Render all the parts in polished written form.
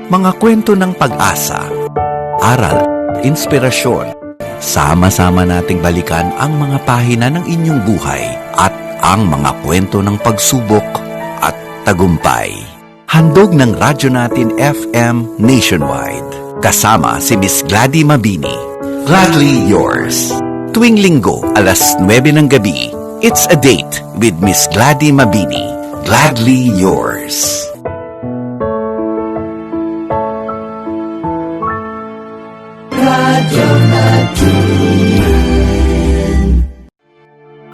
Mga kwento ng pag-asa, aral, inspirasyon. Sama-sama nating balikan ang mga pahina ng inyong buhay at ang mga kwento ng pagsubok at tagumpay. Handog ng radyo natin FM nationwide. Kasama si Miss Gladys Mabini. Gladly yours. Tuwing linggo, alas 9 ng gabi, it's a date with Miss Gladys Mabini. Gladly yours.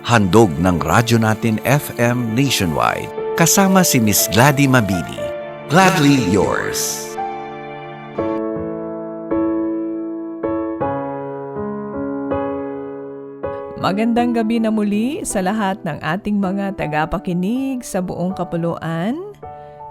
Handog ng radyo natin FM nationwide. Kasama si Miss Gladys Mabini. Gladly yours. Magandang gabi na muli sa lahat ng ating mga tagapakinig sa buong kapuluan.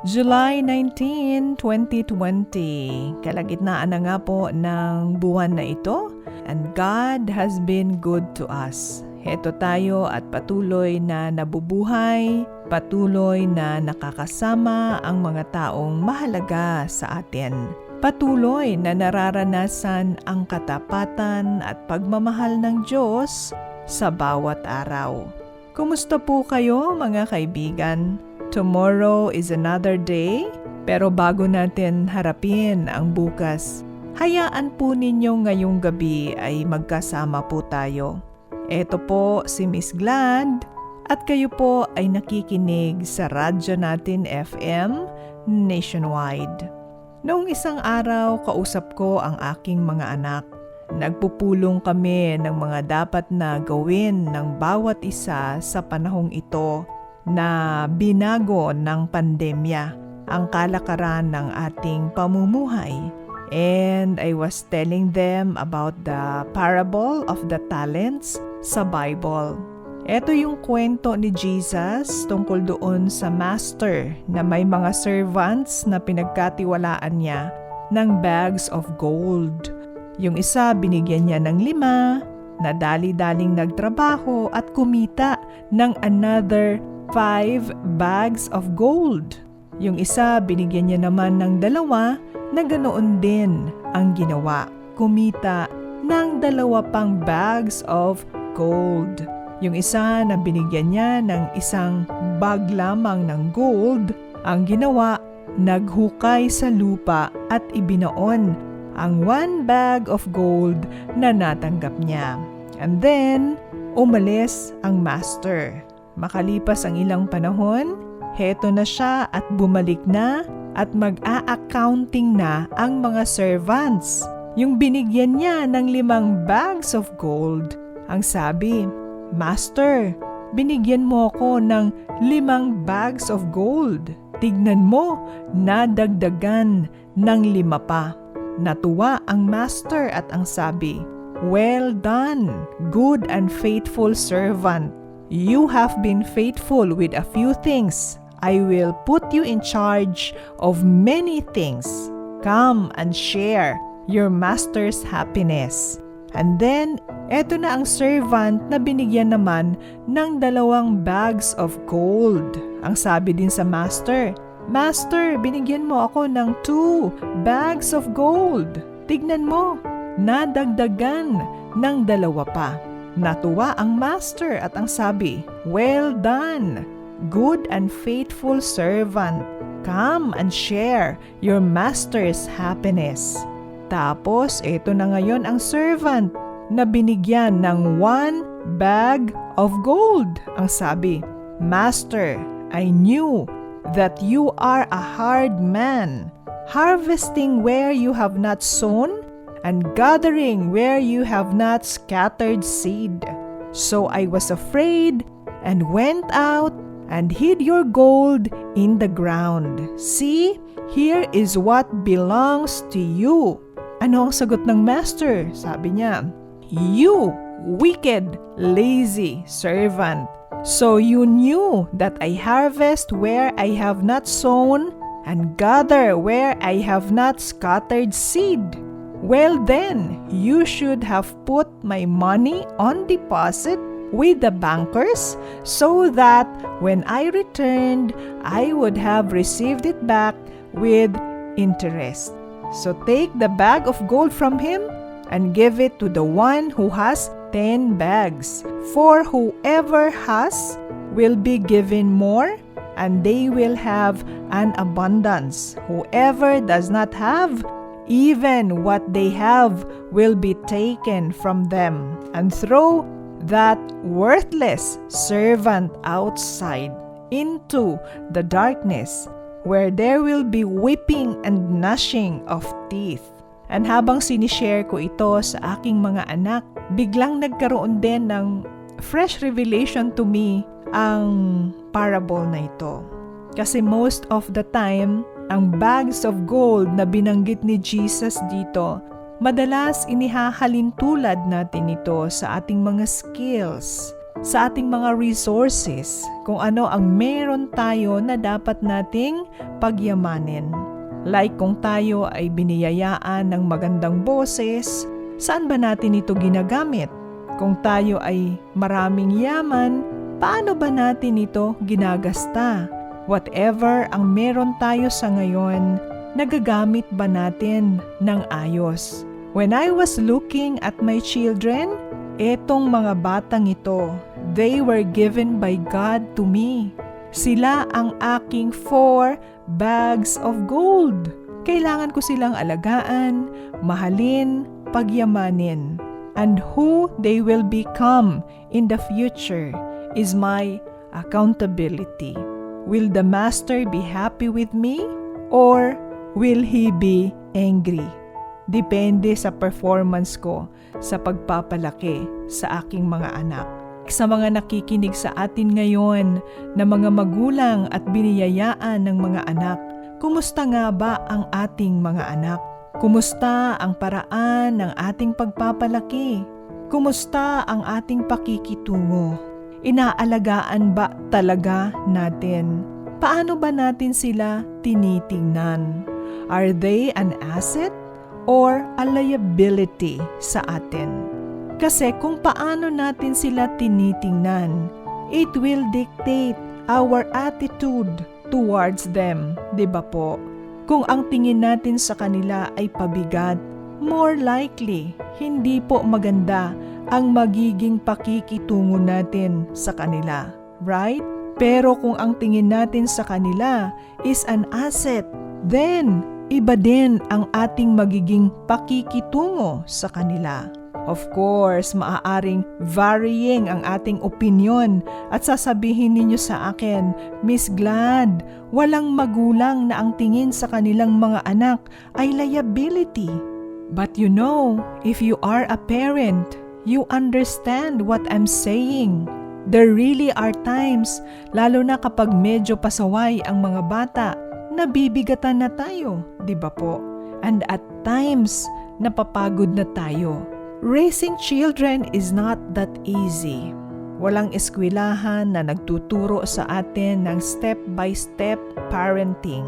July 19, 2020. Kalagitnaan na nga po ng buwan na ito, and God has been good to us. Heto tayo at patuloy na nabubuhay, patuloy na nakakasama ang mga taong mahalaga sa atin. Patuloy na nararanasan ang katapatan at pagmamahal ng Diyos sa bawat araw. Kumusta po kayo mga kaibigan? Tomorrow is another day, pero bago natin harapin ang bukas, hayaan po ninyo ngayong gabi ay magkasama po tayo. Ito po si Miss Glad at kayo po ay nakikinig sa radyo natin FM nationwide. Noong isang araw, kausap ko ang aking mga anak. Nagpupulong kami ng mga dapat na gawin ng bawat isa sa panahong ito na binago ng pandemya ang kalakaran ng ating pamumuhay. And I was telling them about the parable of the talents sa Bible. Ito yung kwento ni Jesus tungkol doon sa master na may mga servants na pinagkatiwalaan niya ng bags of gold. Yung isa binigyan niya ng 5 na dali-daling nagtrabaho at kumita ng another 5 bags of gold. Yung isa binigyan niya naman ng 2 na ganoon din ang ginawa. Kumita ng 2 pang bags of gold. Yung isa na binigyan niya ng 1 bag lamang ng gold, ang ginawa, naghukay sa lupa at ibinaon ang 1 bag of gold na natanggap niya. And then, umalis ang master. Makalipas ang ilang panahon, heto na siya at bumalik na at mag-a-accounting na ang mga servants. Yung binigyan niya ng 5 bags of gold, ang sabi, "Master, binigyan mo ako ng 5 bags of gold. Tignan mo, nadagdagan ng 5 pa." Natuwa ang master at ang sabi, "Well done, good and faithful servant. You have been faithful with a few things. I will put you in charge of many things. Come and share your master's happiness." And then, eto na ang servant na binigyan naman ng 2 bags of gold. Ang sabi din sa master, "Master, binigyan mo ako ng 2 bags of gold. Tignan mo, nadagdagan ng 2 pa." Natuwa ang master at ang sabi, "Well done, good and faithful servant. Come and share your master's happiness." Tapos, ito na ngayon ang servant na binigyan ng 1 bag of gold. Ang sabi, "Master, I knew that you are a hard man, harvesting where you have not sown, and gathering where you have not scattered seed. So I was afraid and went out and hid your gold in the ground. See, here is what belongs to you." Ano ang sagot ng master? Sabi niya, "You wicked, lazy servant. So you knew that I harvest where I have not sown and gather where I have not scattered seed. Well then, you should have put my money on deposit with the bankers so that when I returned, I would have received it back with interest. So take the bag of gold from him and give it to the one who has 10 bags. For whoever has will be given more, and they will have an abundance. Whoever does not have, even what they have will be taken from them, and throw that worthless servant outside into the darkness, where there will be weeping and gnashing of teeth. And habang sinishare ko ito sa aking mga anak, biglang nagkaroon din ng fresh revelation to me ang parable na ito. Kasi most of the time, ang bags of gold na binanggit ni Jesus dito, madalas inihahalin tulad natin ito sa ating mga skills, sa ating mga resources, kung ano ang meron tayo na dapat nating pagyamanin. Like kung tayo ay biniyayaan ng magandang boses, saan ba natin ito ginagamit? Kung tayo ay maraming yaman, paano ba natin ito ginagasta? Whatever ang meron tayo sa ngayon, nagagamit ba natin ng ayos? When I was looking at my children, etong mga batang ito, they were given by God to me. Sila ang aking 4 bags of gold. Kailangan ko silang alagaan, mahalin, pagyamanin. And who they will become in the future is my accountability. Will the master be happy with me or will he be angry? Depende sa performance ko sa pagpapalaki sa aking mga anak. Sa mga nakikinig sa atin ngayon na mga magulang at biniyayaan ng mga anak, kumusta nga ba ang ating mga anak? Kumusta ang paraan ng ating pagpapalaki? Kumusta ang ating pakikitungo? Inaalagaan ba talaga natin? Paano ba natin sila tinitingnan? Are they an asset or a liability sa atin? Kasi kung paano natin sila tinitingnan, it will dictate our attitude towards them, di ba po? Kung ang tingin natin sa kanila ay pabigat, more likely, hindi po maganda ang magiging pakikitungo natin sa kanila, right? Pero kung ang tingin natin sa kanila is an asset, then iba din ang ating magiging pakikitungo sa kanila. Of course, maaaring varying ang ating opinion at sasabihin ninyo sa akin, Miss Glad, walang magulang na ang tingin sa kanilang mga anak ay liability. But you know, if you are a parent, you understand what I'm saying. There really are times, lalo na kapag medyo pasaway ang mga bata, nabibigatan na tayo, di ba po? And at times, napapagod na tayo. Raising children is not that easy. Walang eskwelahan na nagtuturo sa atin ng step-by-step parenting.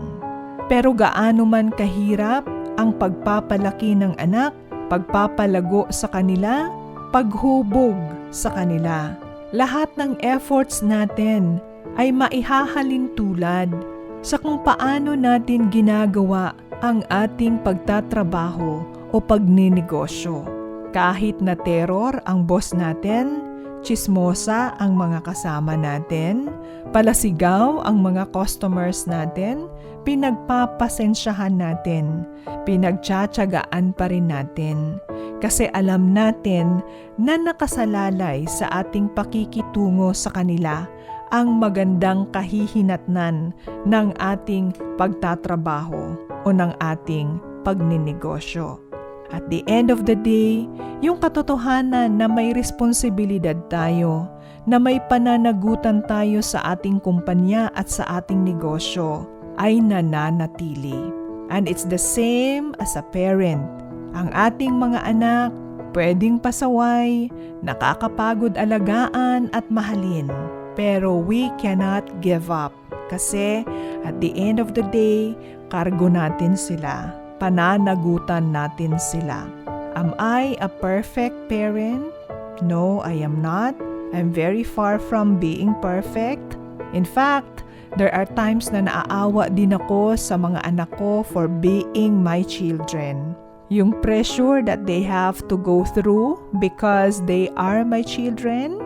Pero gaano man kahirap ang pagpapalaki ng anak, pagpapalago sa kanila, paghubog sa kanila. Lahat ng efforts natin ay maihahalin tulad sa kung paano natin ginagawa ang ating pagtatrabaho o pagninegosyo. Kahit na terror ang boss natin, chismosa ang mga kasama natin, palasigaw ang mga customers natin, pinagpapasensyahan natin, pinagtsatsagaan pa rin natin. Kasi alam natin na nakasalalay sa ating pakikitungo sa kanila ang magandang kahihinatnan ng ating pagtatrabaho o ng ating pagninegosyo. At the end of the day, yung katotohanan na may responsibilidad tayo, na may pananagutan tayo sa ating kumpanya at sa ating negosyo, ay nananatili. And it's the same as a parent. Ang ating mga anak, pwedeng pasaway, nakakapagod alagaan at mahalin. Pero we cannot give up. Kasi at the end of the day, kargo natin sila. Pananagutan natin sila. Am I a perfect parent? No, I am not. I'm very far from being perfect. In fact, There are times na naaawa din ako sa mga anak ko for being my children. Yung pressure that they have to go through because they are my children,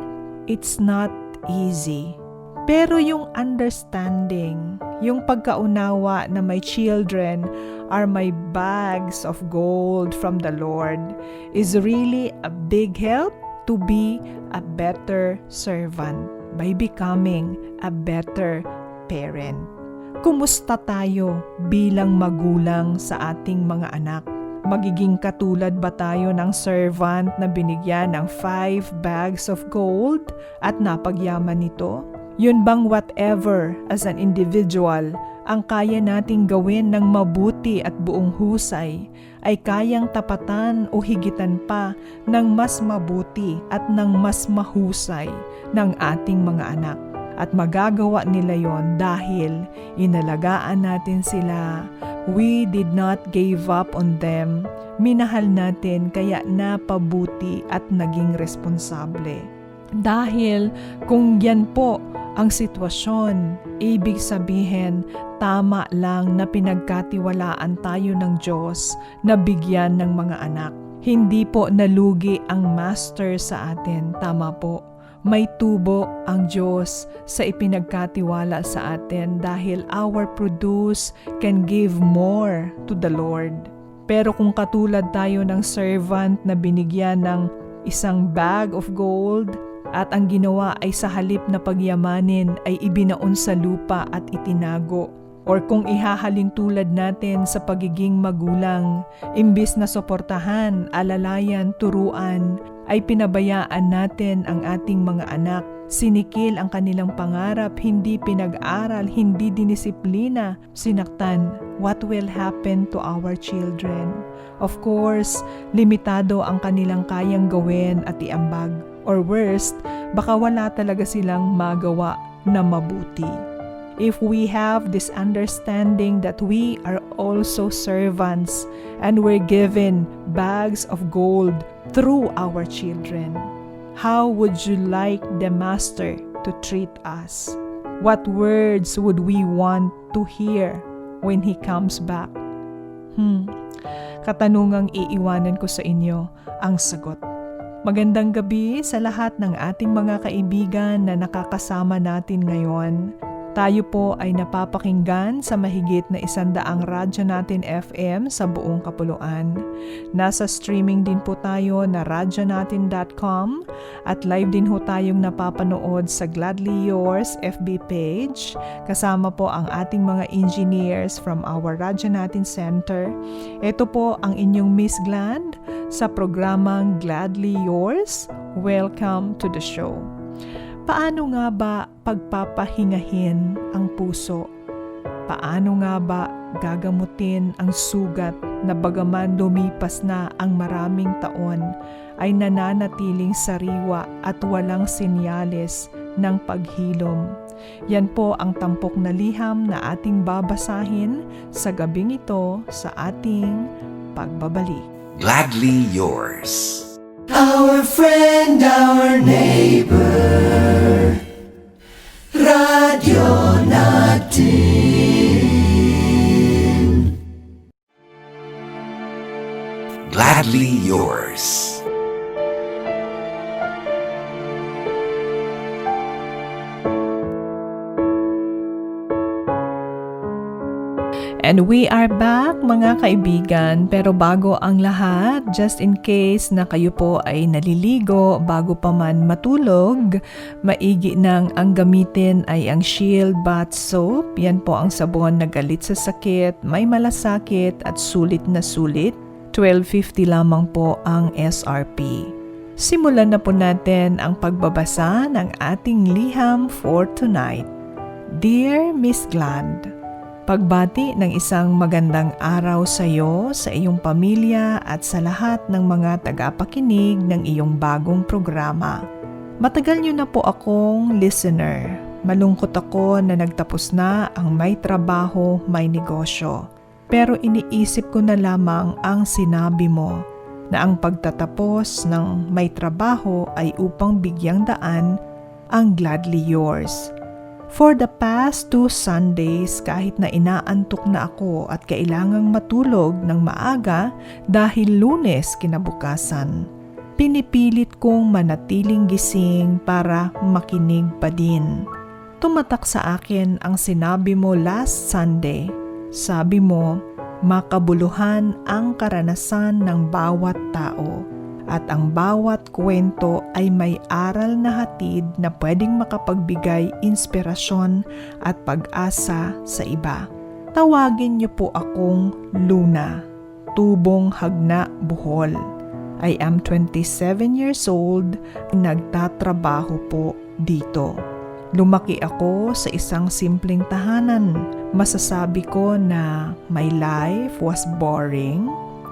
it's not easy. Pero yung understanding, yung pagkaunawa na my children are my bags of gold from the Lord is really a big help to be a better servant by becoming a better parent. Kumusta tayo bilang magulang sa ating mga anak? Magiging katulad ba tayo ng servant na binigyan ng 5 bags of gold at napagyaman nito? Yun bang whatever as an individual ang kaya nating gawin ng mabuti at buong husay ay kayang tapatan o higitan pa ng mas mabuti at ng mas mahusay ng ating mga anak. At magagawa nila yon dahil inalagaan natin sila. We did not give up on them. Minahal natin kaya napabuti at naging responsable. Dahil kung yan po ang sitwasyon, ibig sabihin tama lang na pinagkatiwalaan tayo ng Diyos na bigyan ng mga anak. Hindi po nalugi ang master sa atin, tama po. May tubo ang Diyos sa ipinagkatiwala sa atin dahil our produce can give more to the Lord. Pero kung katulad tayo ng servant na binigyan ng isang bag of gold at ang ginawa ay sa halip na pagyamanin ay ibinaon sa lupa at itinago, or kung ihahalin tulad natin sa pagiging magulang, imbis na suportahan, alalayan, turuan, ay pinabayaan natin ang ating mga anak. Sinikil ang kanilang pangarap, hindi pinag-aral, hindi dinisiplina, sinaktan. What will happen to our children? Of course, limitado ang kanilang kayang gawin at iambag. Or worst, baka wala talaga silang magawa na mabuti. If we have this understanding that we are also servants and we're given bags of gold through our children, how would you like the Master to treat us? What words would we want to hear when He comes back? Katanungang iiwanan ko sa inyo ang sagot. Magandang gabi sa lahat ng ating mga kaibigan na nakakasama natin ngayon. Tayo po ay napapakinggan sa mahigit na 100 radyo natin FM sa buong Kapuluan. Nasa streaming din po tayo na radyonatin.com at live din ho tayong napapanood sa Gladly Yours FB page. Kasama po ang ating mga engineers from our Radyo Natin Center. Ito po ang inyong Miss Glad sa programang Gladly Yours. Welcome to the show. Paano nga ba pagpapahingahin ang puso? Paano nga ba gagamutin ang sugat na bagaman lumipas na ang maraming taon ay nananatiling sariwa at walang senyales ng paghilom? Yan po ang tampok na liham na ating babasahin sa gabing ito sa ating pagbabalik. Gladly Yours. Our friend, our neighbor, Radyo Natin. Gladly Yours. And we are back mga kaibigan, pero bago ang lahat, just in case na kayo po ay naliligo bago pa man matulog, maigi nang ang gamitin ay ang Shield Bath Soap. Yan po ang sabon na galit sa sakit, may malasakit at sulit na sulit. $12.50 lamang po ang SRP. Simulan na po natin ang pagbabasa ng ating liham for tonight. Dear Miss Glad, pagbati ng isang magandang araw sa iyo, sa iyong pamilya at sa lahat ng mga tagapakinig ng iyong bagong programa. Matagal niyo na po akong listener. Malungkot ako na nagtapos na ang may trabaho, may negosyo. Pero iniisip ko na lamang ang sinabi mo na ang pagtatapos ng may trabaho ay upang bigyang daan ang Gladly Yours. For the past 2 Sundays, kahit na inaantok na ako at kailangang matulog ng maaga dahil Lunes kinabukasan, pinipilit kong manatiling gising para makinig pa din. Tumatak sa akin ang sinabi mo last Sunday. Sabi mo, makabuluhan ang karanasan ng bawat tao at ang bawat kwento ay may aral na hatid na pwedeng makapagbigay inspirasyon at pag-asa sa iba. Tawagin niyo po akong Luna, Tubong Hagna, Bohol. I am 27 years old, nagtatrabaho po dito. Lumaki ako sa isang simpleng tahanan. Masasabi ko na my life was boring.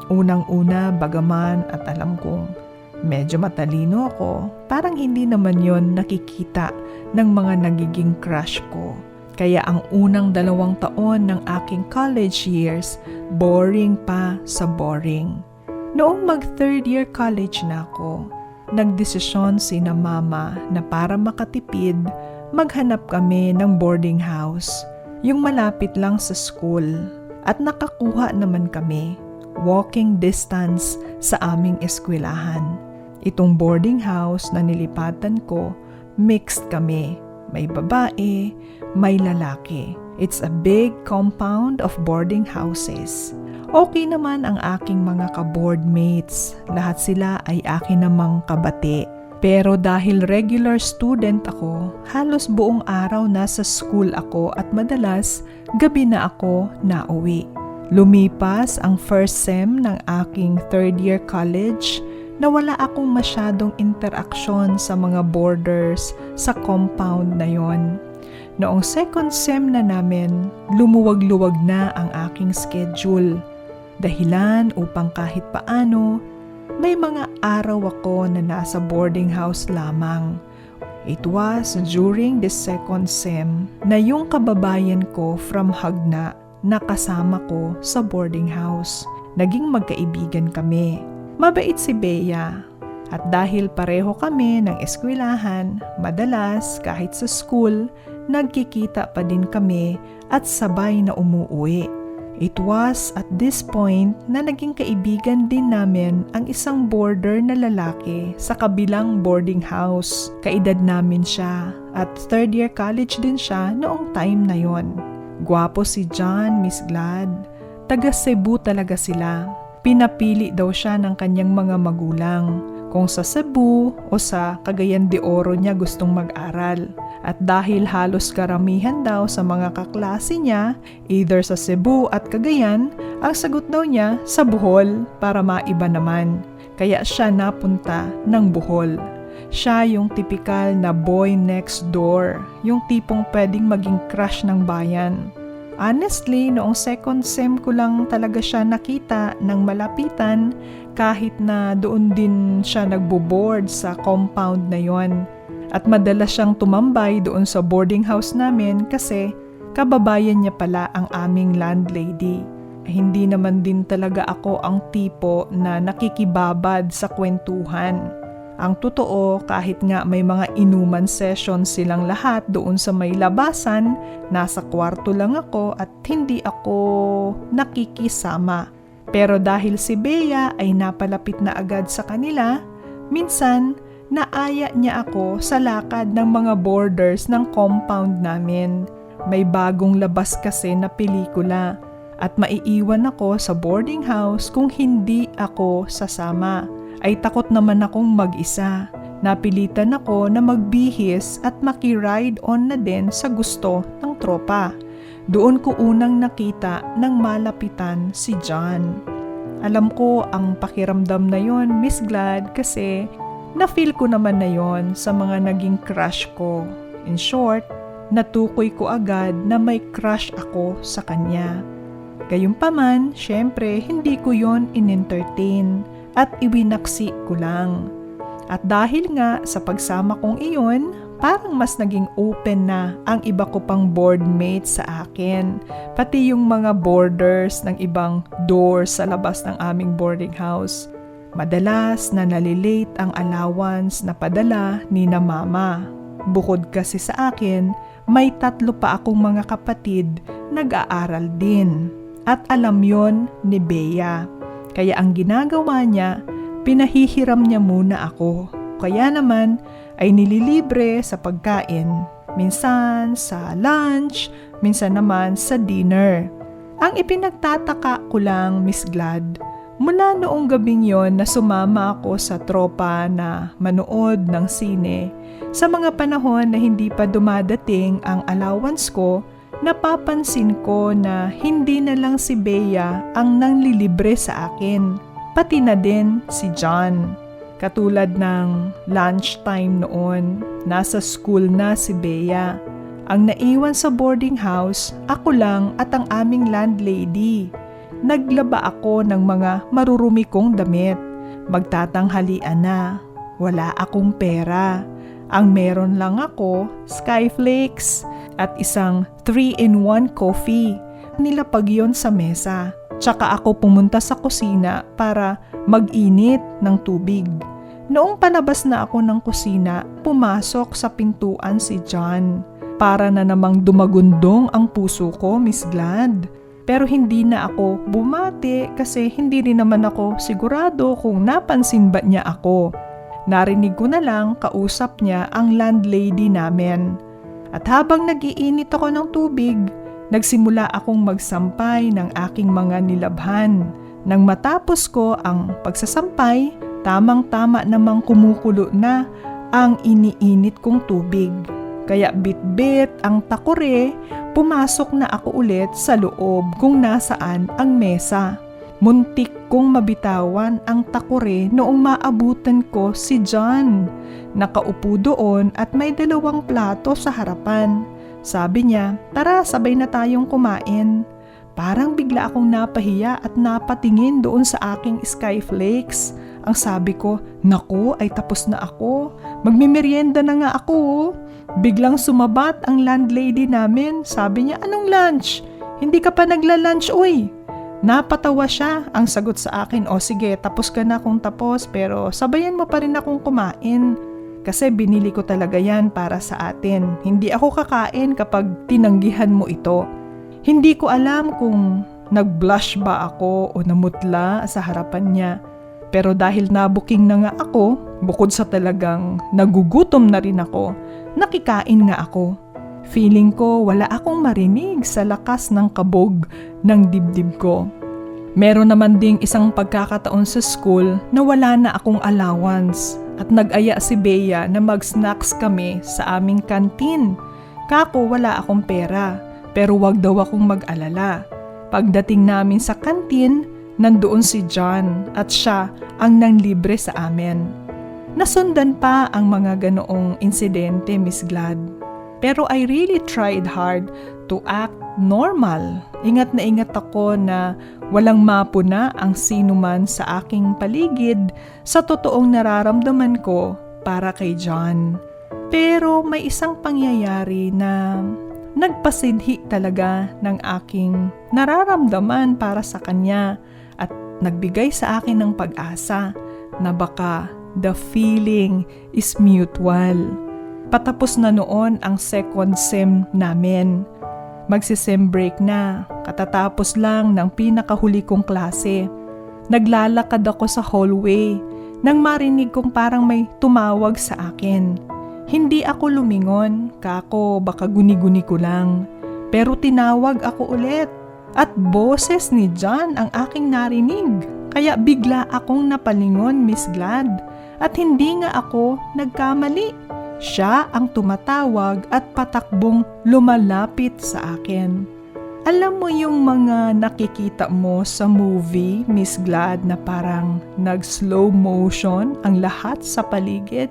Unang-una, bagaman at alam kong medyo matalino ako, parang hindi naman yon nakikita ng mga nagiging crush ko. Kaya ang unang 2 taon ng aking college years, boring pa sa boring. Noong mag-3rd year college na ako, nagdesisyon sina mama na para makatipid, maghanap kami ng boarding house, yung malapit lang sa school, at nakakuha naman kami. Walking distance sa aming eskwelahan. Itong boarding house na nilipatan ko, mixed kami. May babae, may lalaki. It's a big compound of boarding houses. Okay naman ang aking mga ka-board mates. Lahat sila ay akin namang kabati. Pero dahil regular student ako, halos buong araw nasa school ako at madalas gabi na ako nauwi. Lumipas ang first sem ng aking 3rd year college na wala akong masyadong interaksyon sa mga boarders sa compound na yon. Noong 2nd sem na namin, lumuwag-luwag na ang aking schedule. Dahilan upang kahit paano, may mga araw ako na nasa boarding house lamang. It was during the 2nd sem na yung kababayan ko from Hagna nakasama ko sa boarding house. Naging magkaibigan kami. Mabait si Bea. At dahil pareho kami ng eskwelahan, madalas kahit sa school, nagkikita pa din kami at sabay na umuwi. It was at this point na naging kaibigan din namin ang isang boarder na lalaki sa kabilang boarding house. Kaedad namin siya at 3rd year college din siya noong time na yon. Gwapo si John, Miss Glad. Taga Cebu talaga sila. Pinapili daw siya ng kanyang mga magulang kung sa Cebu o sa Cagayan de Oro niya gustong mag-aral. At dahil halos karamihan daw sa mga kaklase niya, either sa Cebu at Cagayan, ang sagot daw niya sa Bohol para maiba naman. Kaya siya napunta ng Bohol. Siya yung typical na boy next door, yung tipong pwedeng maging crush ng bayan. Honestly, noong 2nd sem ko lang talaga siya nakita ng malapitan kahit na doon din siya nagbo-board sa compound na yon. At madalas siyang tumambay doon sa boarding house namin kasi kababayan niya pala ang aming landlady. Hindi naman din talaga ako ang tipo na nakikibabad sa kwentuhan. Ang totoo, kahit nga may mga inuman session silang lahat doon sa may labasan, nasa kwarto lang ako at hindi ako nakikisama. Pero dahil si Bea ay napalapit na agad sa kanila, minsan naaya niya ako sa lakad ng mga boarders ng compound namin. May bagong labas kasi na pelikula at maiiwan ako sa boarding house kung hindi ako sasama. Ay takot naman akong mag-isa. Napilitan ako na magbihis at maki-ride on na din sa gusto ng tropa. Doon ko unang nakita ng malapitan si John. Alam ko ang pakiramdam na yon, Miss Glad, kasi na-feel ko naman na yon sa mga naging crush ko. In short, natukoy ko agad na may crush ako sa kanya. Gayunpaman, syempre hindi ko yon in-entertain at iwinaksi ko lang. At dahil nga sa pagsama kong iyon, parang mas naging open na ang iba ko pang board mates sa akin. Pati yung mga boarders ng ibang doors sa labas ng aming boarding house. Madalas na nalilate ang allowance na padala ni na mama. Bukod kasi sa akin, may 3 pa akong mga kapatid nag-aaral din. At alam yon ni Bea. Kaya ang ginagawa niya, pinahihiram niya muna ako. Kaya naman ay nililibre sa pagkain. Minsan sa lunch, minsan naman sa dinner. Ang ipinagtataka ko lang, Miss Glad, mula noong gabing yon na sumama ako sa tropa na manood ng sine, sa mga panahon na hindi pa dumadating ang allowance ko, napapansin ko na hindi na lang si Bea ang nanglilibre sa akin, pati na din si John. Katulad ng lunchtime noon, nasa school na si Bea. Ang naiwan sa boarding house, ako lang at ang aming landlady. Naglaba ako ng mga marurumi kong damit. Magtatanghalian na. Wala akong pera. Ang meron lang ako, Skyflakes at isang 3-in-1 coffee. Nilapag yon sa mesa. Tsaka ako pumunta sa kusina para mag-init ng tubig. Noong palabas na ako ng kusina, pumasok sa pintuan si John. Para na namang dumagundong ang puso ko, Miss Glad. Pero hindi na ako bumati kasi hindi rin naman ako sigurado kung napansin ba niya ako. Narinig ko na lang kausap niya ang landlady namin. At habang nag-iinit ako ng tubig, nagsimula akong magsampay ng aking mga nilabhan. Nang matapos ko ang pagsasampay, tamang-tama namang kumukulo na ang iniinit kong tubig. Kaya bit-bit ang takore, pumasok na ako ulit sa loob kung nasaan ang mesa. Muntik kong mabitawan ang takore noong maabutan ko si John. Nakaupo doon at may 2 plato sa harapan. Sabi niya, tara sabay na tayong kumain. Parang bigla akong napahiya at napatingin doon sa aking Skyflakes. Ang sabi ko, naku ay tapos na ako. Magmimerienda na nga ako. Biglang sumabat ang landlady namin. Sabi niya, anong lunch? Hindi ka pa nagla-lunch, uy. Napatawa siya. Ang sagot sa akin, o sige, tapos ka na kung tapos, pero sabayan mo pa rin akong kumain. Kasi binili ko talaga yan para sa atin. Hindi ako kakain kapag tinanggihan mo ito. Hindi ko alam kung nag-blush ba ako o namutla sa harapan niya. Pero dahil nabuking na nga ako, bukod sa talagang nagugutom na rin ako, nakikain nga ako. Feeling ko wala akong marinig sa lakas ng kabog ng dibdib ko. Meron naman ding isang pagkakataon sa school na wala na akong allowance at nag-aya si Bea na mag-snacks kami sa aming kantin. Kako wala akong pera, pero wag daw akong mag-alala. Pagdating namin sa kantin, nandoon si John at siya ang nanglibre sa amin. Nasundan pa ang mga ganoong insidente, Miss Glad. Pero I really tried hard to act normal. Ingat na ingat ako na walang mapuna ang sinuman sa aking paligid sa totoong nararamdaman ko para kay John. Pero may isang pangyayari na nagpasidhi talaga ng aking nararamdaman para sa kanya at nagbigay sa akin ng pag-asa na baka the feeling is mutual. Patapos na noon ang second sem namin. Magsi-sem break na, katatapos lang ng pinakahuli kong klase. Naglalakad ako sa hallway nang marinig kong parang may tumawag sa akin. Hindi ako lumingon, kako baka guni-guni ko lang. Pero tinawag ako ulit at boses ni John ang aking narinig. Kaya bigla akong napalingon, Miss Glad. At hindi nga ako nagkamali. Siya ang tumatawag at patakbong lumalapit sa akin. Alam mo yung mga nakikita mo sa movie, Miss Glad, na parang nag-slow motion ang lahat sa paligid?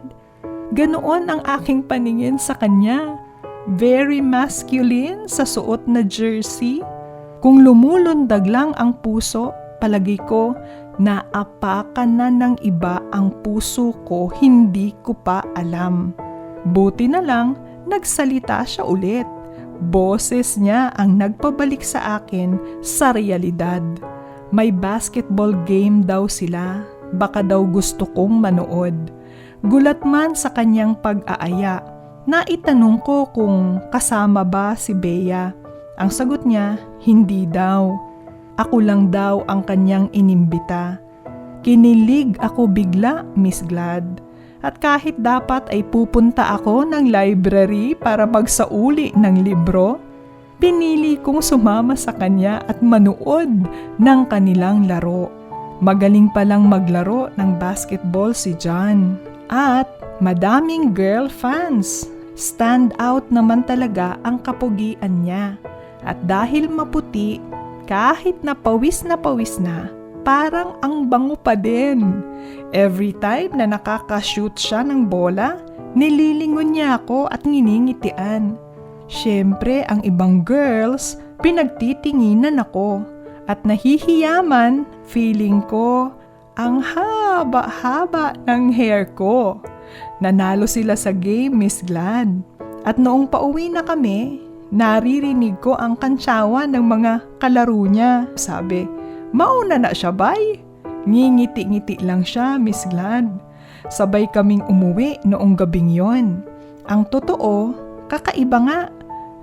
Ganoon ang aking paningin sa kanya. Very masculine sa suot na jersey. Kung lumulundag lang ang puso, palagi ko naapakan na ng iba ang puso ko, hindi ko pa alam. Buti na lang, nagsalita siya ulit. Boses niya ang nagpabalik sa akin sa realidad. May basketball game daw sila. Baka daw gusto kong manood. Gulat man sa kanyang pag-aaya, Naitanong ko kung kasama ba si Bea. Ang sagot niya, hindi daw. Ako lang daw ang kanyang inimbita. Kinilig ako bigla, Miss Glad. At kahit dapat ay pupunta ako ng library para magsauli ng libro, pinili kong sumama sa kanya at manood ng kanilang laro. Magaling palang maglaro ng basketball si John. At madaming girl fans. Stand out naman talaga ang kapugian niya. At dahil maputi, kahit na pawis na, parang ang bango pa din. Every time na nakakashoot siya ng bola, nililingon niya ako at nginingitian. Siyempre, ang ibang girls, pinagtitinginan ako. At nahihiyaman, feeling ko, ang haba-haba ng hair ko. Nanalo sila sa game, Miss Glad. At noong pauwi na kami, naririnig ko ang kantsawa ng mga kalaro niya. Sabi, mauna na siya, bay? Ngingiti-ngiti lang siya, Miss Glad. Sabay kaming umuwi noong gabing yon. Ang totoo, kakaiba nga.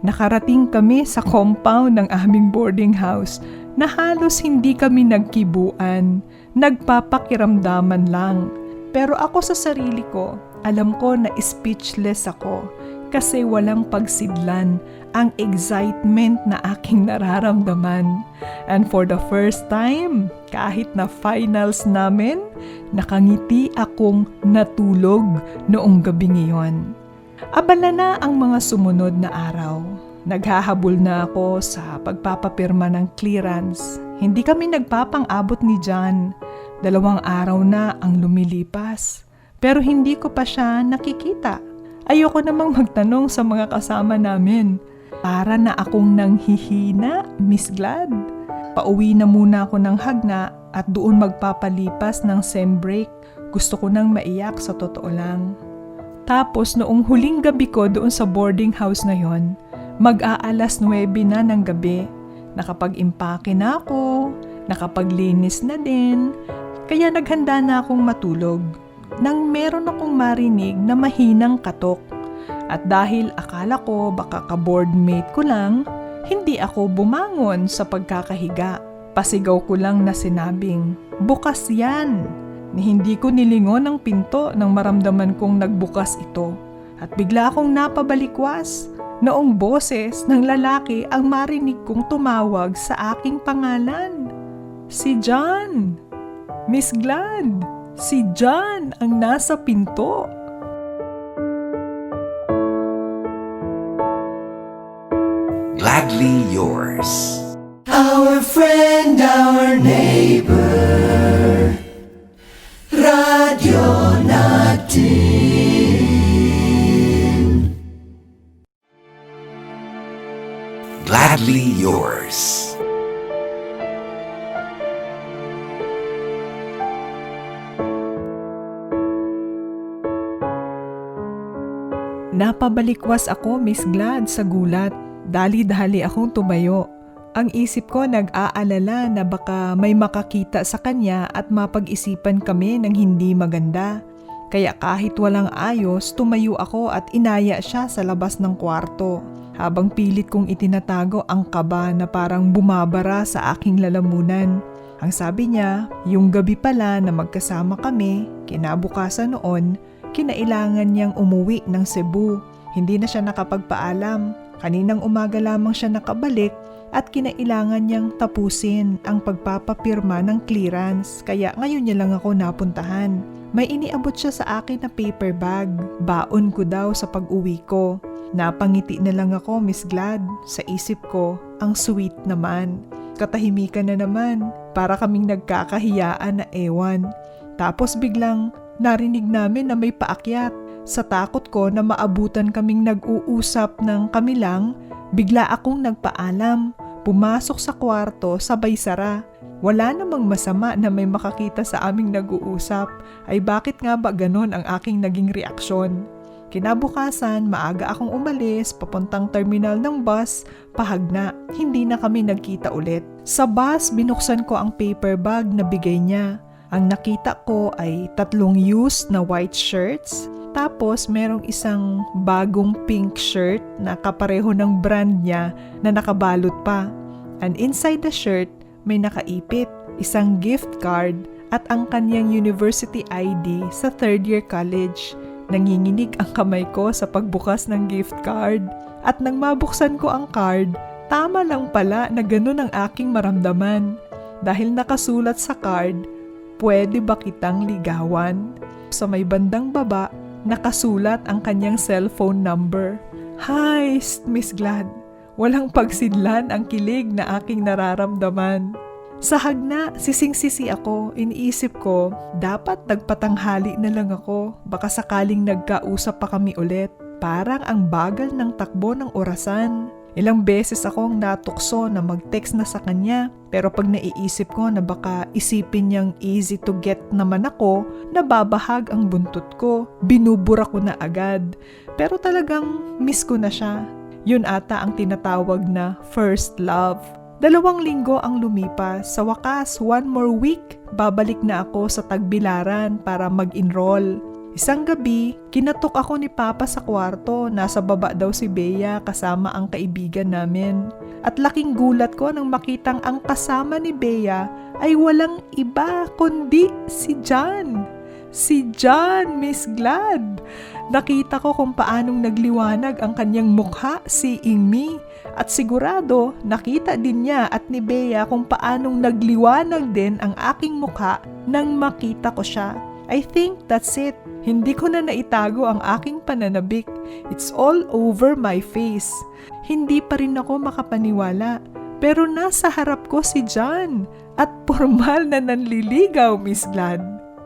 Nakarating kami sa compound ng aming boarding house na halos hindi kami nagkibuan. Nagpapakiramdaman lang. Pero ako sa sarili ko, alam ko na speechless ako kasi walang pagsidlan ang excitement na aking nararamdaman. And for the first time, kahit na finals namin, nakangiti akong natulog noong gabing iyon. Abala na ang mga sumunod na araw. Naghahabol na ako sa pagpapapirma ng clearance. Hindi kami nagpapang-abot ni John. 2 araw na ang lumilipas. Pero hindi ko pa siya nakikita. Ayoko namang magtanong sa mga kasama namin. Para na akong nanghihina, Miss Glad. Pauwi na muna ako ng Hagna at doon magpapalipas ng sem break. Gusto ko nang maiyak sa totoo lang. Tapos noong huling gabi ko doon sa boarding house na yon, mag-aalas 9 na ng gabi. Nakapag-impake na ako, nakapaglinis na din, kaya naghanda na akong matulog. Nang meron akong marinig na mahinang katok. At dahil akala ko baka ka-boardmate ko lang, hindi ako bumangon sa pagkakahiga. Pasigaw ko lang na sinabing, bukas yan. Hindi ko nilingon ang pinto nang maramdaman kong nagbukas ito. At bigla akong napabalikwas. Noong boses ng lalaki ang marinig kong tumawag sa aking pangalan. Si John! Miss Glad! Si John ang nasa pinto. Gladly yours. Our friend, our neighbor, Radyo Natin. Gladly yours. Napabalikwas ako, Miss Glad, sa gulat. Dali-dali akong tumayo. Ang isip ko nag-aalala na baka may makakita sa kanya at mapag-isipan kami ng hindi maganda. Kaya kahit walang ayos, tumayo ako at inaya siya sa labas ng kwarto. Habang pilit kong itinatago ang kaba na parang bumabara sa aking lalamunan. Ang sabi niya, yung gabi pala na magkasama kami, kinabukasan noon, kinailangan niyang umuwi ng Cebu. Hindi na siya nakapagpaalam. Kaninang umaga lamang siya nakabalik at kinailangan niyang tapusin ang pagpapapirma ng clearance. Kaya ngayon niya lang ako napuntahan. May iniabot siya sa akin na paper bag. Baon ko daw sa pag-uwi ko. Napangiti na lang ako, Miss Glad. Sa isip ko, ang sweet naman. Katahimikan na naman. Para kaming nagkakahiyaan na ewan. Tapos biglang narinig namin na may paakyat. Sa takot ko na maabutan kaming nag-uusap ng kami lang, bigla akong nagpaalam. Pumasok sa kwarto, sabay sara. Wala namang masama na may makakita sa aming nag-uusap. Ay bakit nga ba ganon ang aking naging reaksyon? Kinabukasan, maaga akong umalis, papuntang terminal ng bus, pahagna. Hindi na kami nagkita ulit. Sa bus, binuksan ko ang paper bag na bigay niya. Ang nakita ko ay 3 used na white shirts, Tapos merong isang bagong pink shirt na kapareho ng brand niya na nakabalot pa. And inside the shirt, may nakaipit, isang gift card at ang kanyang university ID sa third year college. Nanginginig ang kamay ko sa pagbukas ng gift card. At nang mabuksan ko ang card, tama lang pala na ganun ang aking maramdaman. Dahil nakasulat sa card, pwede ba kitang ligawan? Sa may bandang baba, nakasulat ang kanyang cellphone number. Hi, Miss Glad. Walang pagsidlan ang kilig na aking nararamdaman. Sa hagna, sising-sisi ako. Iniisip ko, dapat nagpatanghali na lang ako. Baka sakaling nagkausap pa kami ulit. Parang ang bagal ng takbo ng orasan. Ilang beses akong natukso na mag-text na sa kanya. Pero pag naiisip ko na baka isipin niyang easy to get naman ako, nababahag ang buntot ko. Binubura ko na agad. Pero talagang miss ko na siya. Yun ata ang tinatawag na first love. 2 linggo ang lumipas. Sa wakas, 1 more week, babalik na ako sa Tagbilaran para mag-enroll. Isang gabi, kinatok ako ni Papa sa kwarto. Nasa baba daw si Bea kasama ang kaibigan namin. At laking gulat ko nang makitang ang kasama ni Bea ay walang iba kundi si John. Si John, Miss Glad. Nakita ko kung paanong nagliwanag ang kanyang mukha, seeing me. At sigurado, nakita din niya at ni Bea kung paanong nagliwanag din ang aking mukha nang makita ko siya. I think that's it. Hindi ko na naitago ang aking pananabik. It's all over my face. Hindi pa rin ako makapaniwala. Pero nasa harap ko si John at formal na nanliligaw, Miss Glad.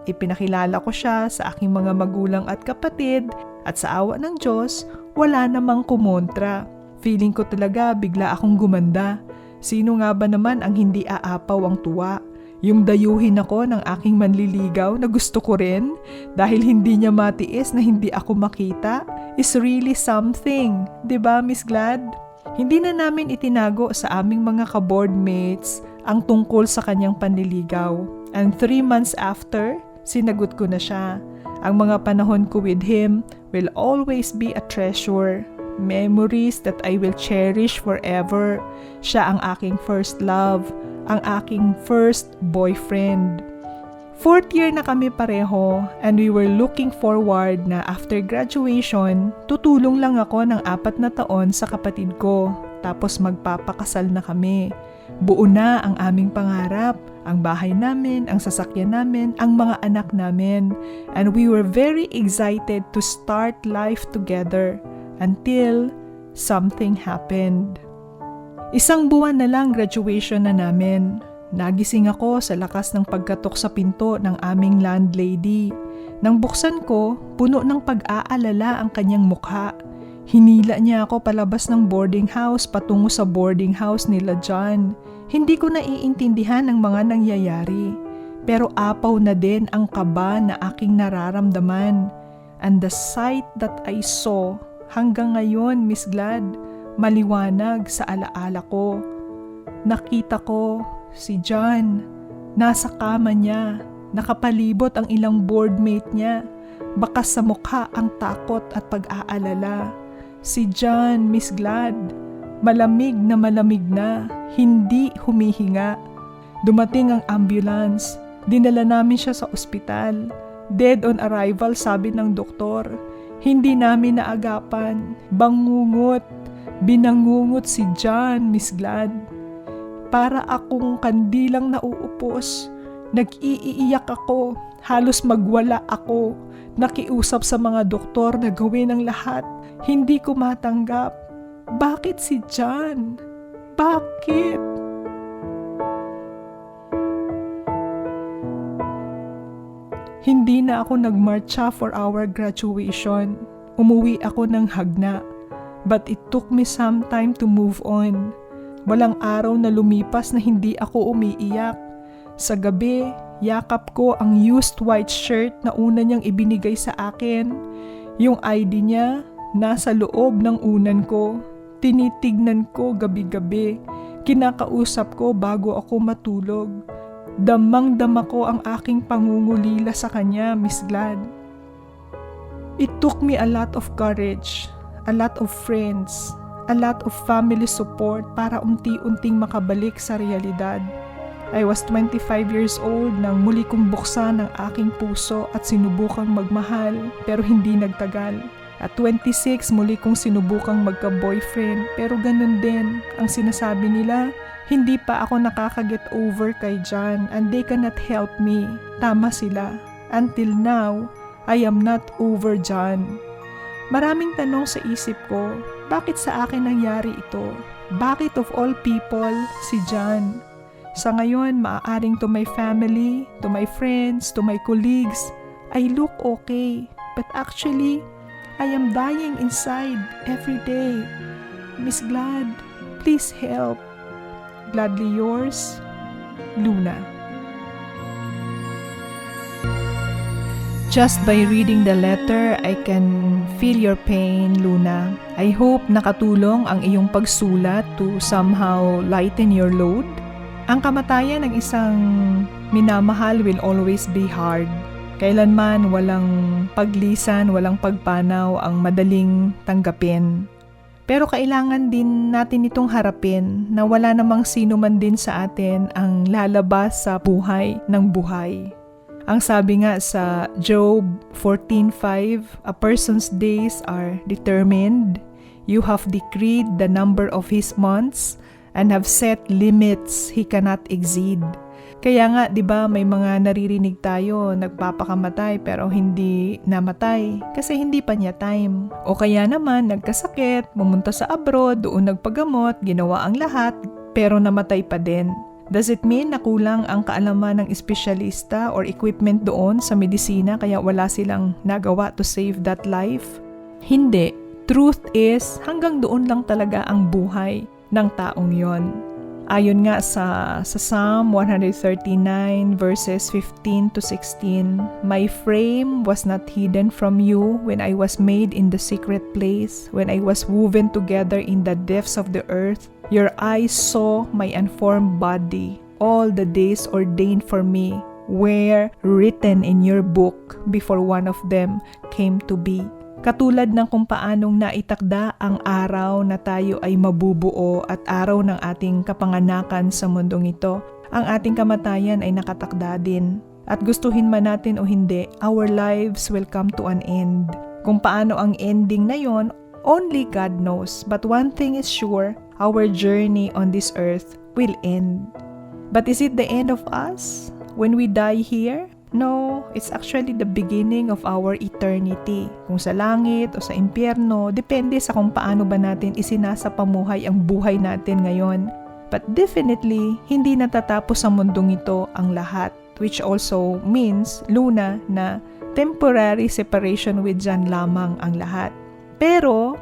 Ipinakilala ko siya sa aking mga magulang at kapatid at sa awa ng Diyos, wala namang kumontra. Feeling ko talaga bigla akong gumanda. Sino nga ba naman ang hindi aapaw ang tuwa? Yung dayuhin ako ng aking manliligaw na gusto ko rin dahil hindi niya matiis na hindi ako makita is really something. 'Di ba, Miss Glad? Hindi na namin itinago sa aming mga ka-board mates ang tungkol sa kanyang panliligaw. And 3 months after, sinagot ko na siya. Ang mga panahon ko with him will always be a treasure. Memories that I will cherish forever. Siya ang aking first love, ang aking first boyfriend. 4th year na kami pareho and we were looking forward na after graduation, tutulong lang ako ng 4 na taon sa kapatid ko. Tapos magpapakasal na kami. Buo na ang aming pangarap, ang bahay namin, ang sasakyan namin, ang mga anak namin. And we were very excited to start life together until something happened. 1 buwan na lang graduation na namin. Nagising ako sa lakas ng pagkatok sa pinto ng aming landlady. Nang buksan ko, puno ng pag-aalala ang kanyang mukha. Hinila niya ako palabas ng boarding house patungo sa boarding house nila John. Hindi ko naiintindihan ang mga nangyayari. Pero apaw na din ang kaba na aking nararamdaman. And the sight that I saw hanggang ngayon, Miss Glad, maliwanag sa alaala ko. Nakita ko si John, nasa kama niya, nakapalibot ang ilang boardmate niya, bakas sa mukha ang takot at pag-aalala. Si John, Miss Glad, malamig na, hindi humihinga. Dumating ang ambulance, dinala namin siya sa ospital. Dead on arrival, sabi ng doktor. Hindi namin naagapan, binangungot si John, Miss Glad. Para akong kandilang nauupos. Nag-iiyak ako. Halos magwala ako. Nakiusap sa mga doktor na gawin ang lahat. Hindi ko matanggap. Bakit si John? Bakit? Hindi na ako nagmarcha for our graduation. Umuwi ako ng hagna. But it took me some time to move on. Walang araw na lumipas na hindi ako umiiyak. Sa gabi, yakap ko ang used white shirt na una niyang ibinigay sa akin. Yung ID niya, nasa loob ng unan ko. Tinitignan ko gabi-gabi. Kinakausap ko bago ako matulog. Damang-dama ko ang aking pangungulila sa kanya, Miss Glad. It took me a lot of courage, a lot of friends, a lot of family support para unti-unting makabalik sa realidad. I was 25 years old nang muli kong buksan ang aking puso at sinubukang magmahal pero hindi nagtagal. At 26, muli kong sinubukang magka-boyfriend pero ganun din. Ang sinasabi nila, hindi pa ako nakaka-get over kay John and they cannot help me. Tama sila. Until now, I am not over John. Maraming tanong sa isip ko, bakit sa akin nangyari ito? Bakit of all people, si John? Sa ngayon, maaaring to my family, to my friends, to my colleagues, I look okay. But actually, I am dying inside every day. Miss Glad, please help. Gladly yours, Luna. Just by reading the letter, I can feel your pain, Luna. I hope nakatulong ang iyong pagsulat to somehow lighten your load. Ang kamatayan ng isang minamahal will always be hard. Kailanman walang paglisan, walang pagpanaw ang madaling tanggapin. Pero kailangan din natin itong harapin na wala namang sino man din sa atin ang lalabas sa buhay ng buhay. Ang sabi nga sa Job 14:5, a person's days are determined. You have decreed the number of his months and have set limits he cannot exceed. Kaya nga, 'di ba, may mga naririnig tayo, nagpapakamatay pero hindi namatay kasi hindi pa niya time. O kaya naman nagkasakit, pumunta sa abroad, doon nagpagamot, ginawa ang lahat pero namatay pa din. Does it mean na kulang ang kaalaman ng espesyalista or equipment doon sa medisina kaya wala silang nagawa to save that life? Hindi. Truth is, hanggang doon lang talaga ang buhay ng taong yon. Ayon nga sa Psalm 139 verses 15 to 16, my frame was not hidden from you when I was made in the secret place, when I was woven together in the depths of the earth. Your eyes saw my unformed body. All the days ordained for me were written in your book before one of them came to be. Katulad ng kung paanong naitakda ang araw na tayo ay mabubuo at araw ng ating kapanganakan sa mundong ito, ang ating kamatayan ay nakatakda din. At gustuhin man natin o hindi, our lives will come to an end. Kung paano ang ending na yon, only God knows. But one thing is sure, our journey on this earth will end. But is it the end of us when we die here? No, it's actually the beginning of our eternity. Kung sa langit o sa impyerno, depende sa kung paano ba natin isinasapamuhay ang buhay natin ngayon. But definitely, hindi natatapos sa mundong ito ang lahat. Which also means, Luna, na temporary separation with John lamang ang lahat. Pero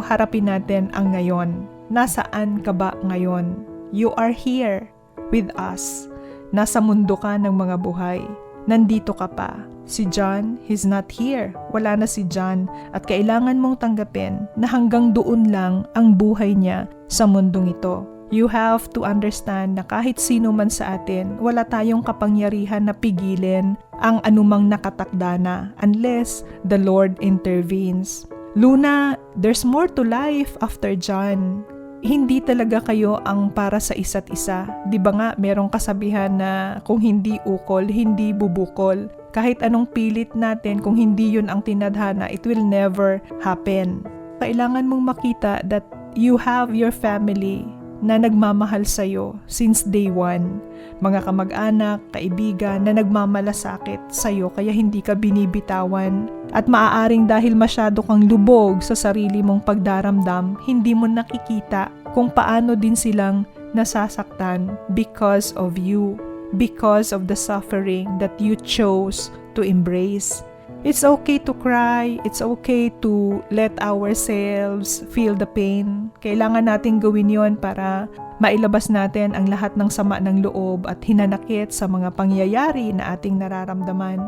harapin natin ang ngayon. Nasaan ka ba ngayon? You are here with us. Nasa mundo ka ng mga buhay. Nandito ka pa. Si John, he's not here. Wala na si John at kailangan mong tanggapin na hanggang doon lang ang buhay niya sa mundong ito. You have to understand na kahit sino man sa atin, wala tayong kapangyarihan na pigilin ang anumang nakatakda na unless the Lord intervenes. Luna, there's more to life after John. Hindi talaga kayo ang para sa isa't isa. Di ba nga merong kasabihan na kung hindi ukol, hindi bubukol. Kahit anong pilit natin, kung hindi yun ang tinadhana, it will never happen. Kailangan mong makita that you have your family na nagmamahal sa'yo since day one. Mga kamag-anak, kaibigan na nagmamalasakit sa'yo kaya hindi ka binibitawan. At maaaring dahil masyado kang lubog sa sarili mong pagdaramdam, hindi mo nakikita kung paano din silang nasasaktan because of you, because of the suffering that you chose to embrace. It's okay to cry, it's okay to let ourselves feel the pain. Kailangan nating gawin yon para mailabas natin ang lahat ng sama ng loob at hinanakit sa mga pangyayari na ating nararamdaman.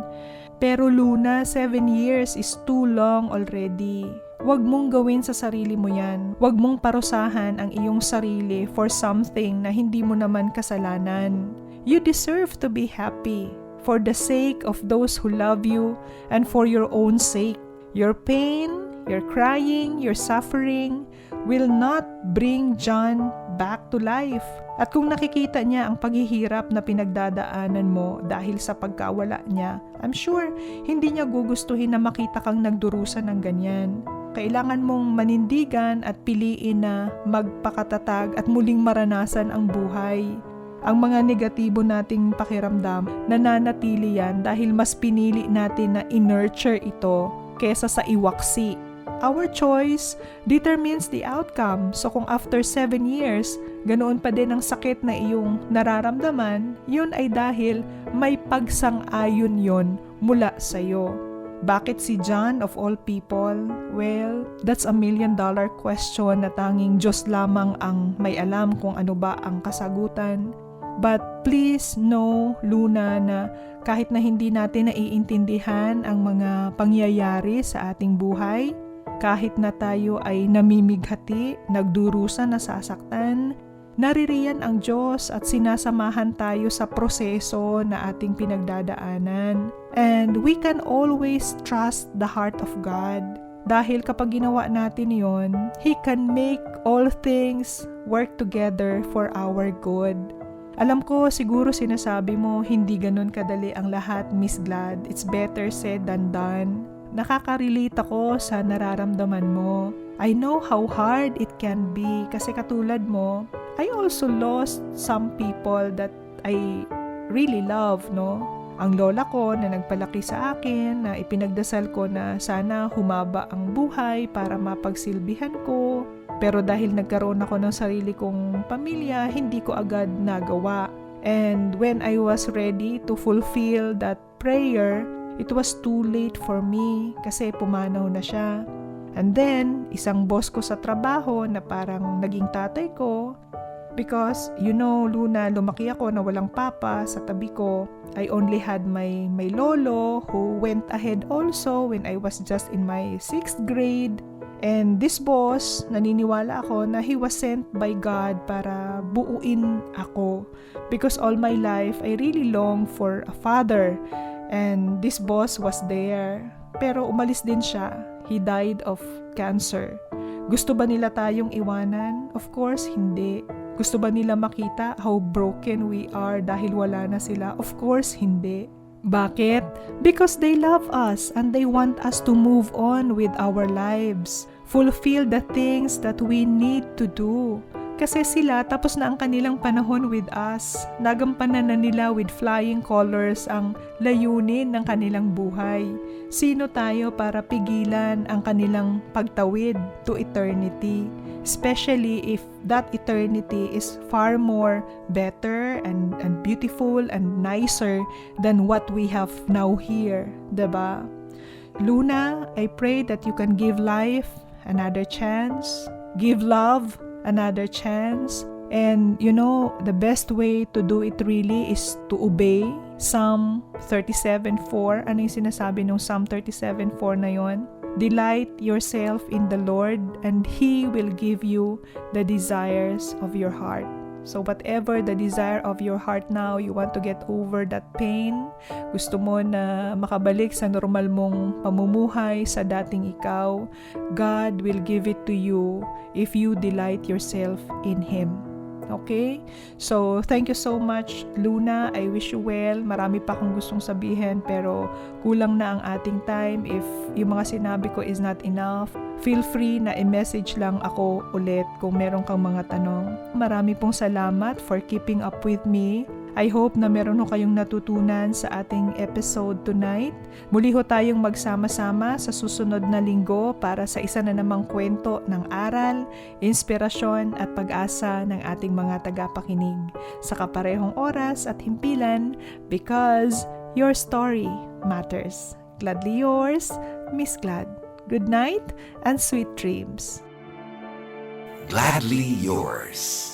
Pero Luna, 7 years is too long already. Huwag mong gawin sa sarili mo yan. Huwag mong parusahan ang iyong sarili for something na hindi mo naman kasalanan. You deserve to be happy. For the sake of those who love you and for your own sake. Your pain, your crying, your suffering will not bring John back to life. At kung nakikita niya ang paghihirap na pinagdadaanan mo dahil sa pagkawala niya, I'm sure hindi niya gugustuhin na makita kang nagdurusa ng ganyan. Kailangan mong manindigan at piliin na magpakatatag at muling maranasan ang buhay. Ang mga negatibo nating pakiramdam, nananatili yan dahil mas pinili natin na i-nurture ito kesa sa iwaksi. Our choice determines the outcome. So kung after 7 years, ganoon pa din ang sakit na iyong nararamdaman, yun ay dahil may pagsang-ayon yon mula sa'yo. Bakit si John of all people? Well, that's $1 million question na tanging Diyos lamang ang may alam kung ano ba ang kasagutan. But please know, Luna, na kahit na hindi natin naiintindihan ang mga pangyayari sa ating buhay, kahit na tayo ay namimighati, nagdurusa, nasasaktan, naririyan ang Diyos at sinasamahan tayo sa proseso na ating pinagdadaanan. And we can always trust the heart of God. Dahil kapag ginawa natin yon, He can make all things work together for our good. Alam ko, siguro sinasabi mo, hindi ganun kadali ang lahat, Miss Glad. It's better said than done. Nakaka-relate ako sa nararamdaman mo. I know how hard it can be kasi katulad mo, I also lost some people that I really love, no? Ang lola ko na nagpalaki sa akin, na ipinagdasal ko na sana humaba ang buhay para mapagsilbihan ko. Pero dahil nagkaroon ako ng sarili kong pamilya, hindi ko agad nagawa. And when I was ready to fulfill that prayer, it was too late for me kasi pumanaw na siya. And then, isang boss ko sa trabaho na parang naging tatay ko. Because, you know, Luna, lumaki ako na walang papa sa tabi ko. I only had my lolo who went ahead also when I was just in my 6th grade. And this boss, naniniwala ako na he was sent by God para buuin ako. Because all my life, I really long for a father. And this boss was there. Pero umalis din siya. He died of cancer. Gusto ba nila tayong iwanan? Of course, hindi. Gusto ba nila makita how broken we are dahil wala na sila? Of course, hindi. Bakit? Because they love us and they want us to move on with our lives. Fulfill the things that we need to do. Kasi sila, tapos na ang kanilang panahon with us. Nagampanan na nila with flying colors ang layunin ng kanilang buhay. Sino tayo para pigilan ang kanilang pagtawid to eternity? Especially if that eternity is far more better and beautiful and nicer than what we have now here. Diba? Luna, I pray that you can give life another chance. Give love another chance. And you know, the best way to do it really is to obey Psalm 37:4. Ano yung sinasabi ng Psalm 37:4 na yon? Delight yourself in the Lord and He will give you the desires of your heart. So whatever the desire of your heart now, you want to get over that pain, gusto mo na makabalik sa normal mong pamumuhay, sa dating ikaw, God will give it to you if you delight yourself in Him. Okay? So, thank you so much, Luna. I wish you well. Marami pa akong gustong sabihin pero kulang na ang ating time. If yung mga sinabi ko is not enough, feel free na i-message lang ako ulit kung meron kang mga tanong. Marami pong salamat for keeping up with me. I hope na meron ho kayong natutunan sa ating episode tonight. Muli ho tayong magsama-sama sa susunod na linggo para sa isa na namang kwento ng aral, inspirasyon at pag-asa ng ating mga tagapakinig sa kaparehong oras at himpilan because your story matters. Gladly yours, Miss Glad. Good night and sweet dreams. Gladly yours.